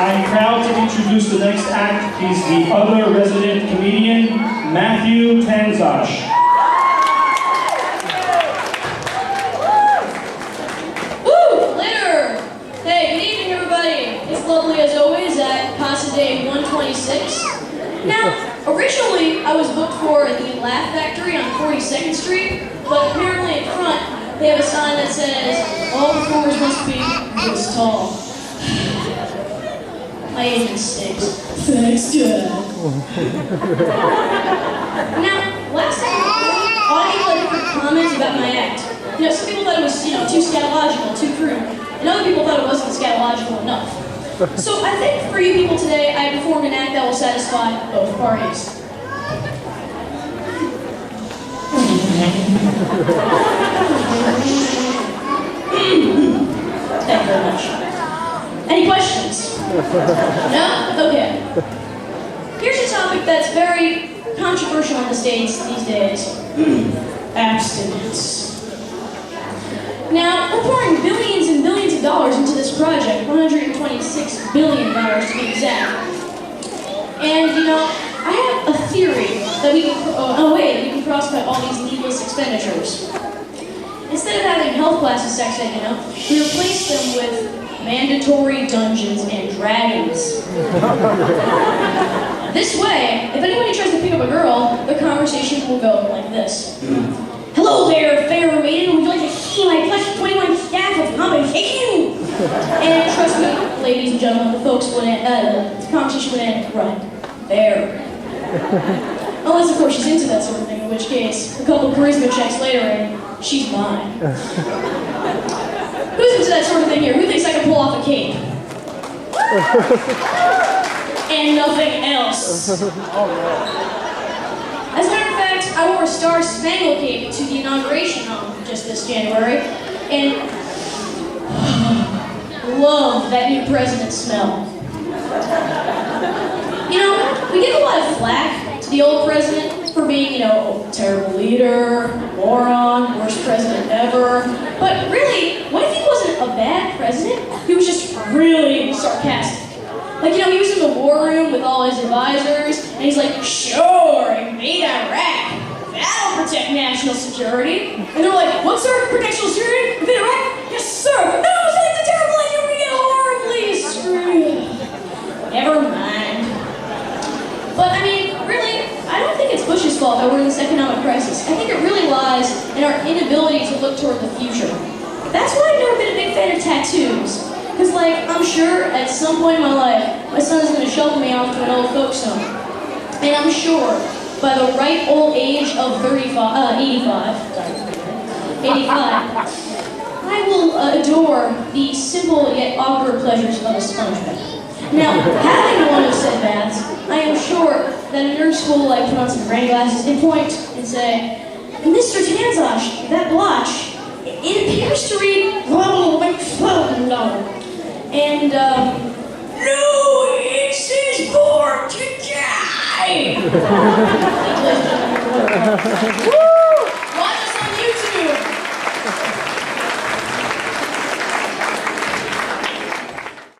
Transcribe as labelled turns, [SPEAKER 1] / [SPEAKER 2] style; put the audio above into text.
[SPEAKER 1] I'm proud to introduce the next act. He's the other resident comedian, MattsStandup2009.
[SPEAKER 2] Woo! Later! Hey, good evening, everybody. It's lovely as always at MattsStandup2009. Now, originally I was booked for the Laugh Factory on 42nd Street, but apparently in front they have a sign that says, all performers must be this tall. My agent stinks. Thanks, Dad. Now, last time a lot of people had different comments about my act. You know, some people thought it was, too scatological, too crude, and other people thought it wasn't scatological enough. So I think for you people today, I performed an act that will satisfy both parties. Thank you very much. Any questions? No? Okay. Here's a topic that's very controversial in the States these days. Abstinence. Now, we're pouring billions and billions of dollars into this project, $126 billion to be exact. And, I have a theory that we can cross-cut all these needless expenditures. Instead of having health classes sex ed, we replace them with mandatory Dungeons and Dragons. This way, if anybody tries to pick up a girl, the conversation will go like this. Hello there, fair maiden. Would you like to see my plus 21 staff of compensation? And trust me, ladies and gentlemen, the conversation would end right there. Unless, of course, she's into that sort of thing, in which case, a couple charisma checks later and she's mine. Who's into that sort of thing here? Who thinks I can pull off a cape? And nothing else. As a matter of fact, I wore a Star-Spangled Cape to the inauguration just this January, and love that new president smell. We give a lot of flack to the old president for being, terrible leader, moron, worst president ever. But really, what if he wasn't a bad president? He was just really sarcastic. Like, he was in the war room with all his advisors, and he's like, sure, invade Iraq. That'll protect national security. And they're like, what, sir? Protect national security? Invade Iraq? Yes, sir. No, it's a terrible idea. We're gonna get horribly screwed. Never mind. But, really, I don't think it's Bush's fault that we're in this economic crisis. I think it really lies in our inability to look toward the future. That's why I've never been a big fan of tattoos. Because, I'm sure at some point in my life, my son is going to shuffle me off to an old folks home. And I'm sure, by the right old age of 85, I will adore the simple yet awkward pleasures of a sponge bath. Now, having one of said baths, I am sure that a nerd school will put on some rain glasses and point and say, Mr. Tanzosh, that blotch, it appears to read, and, no, it says born to die!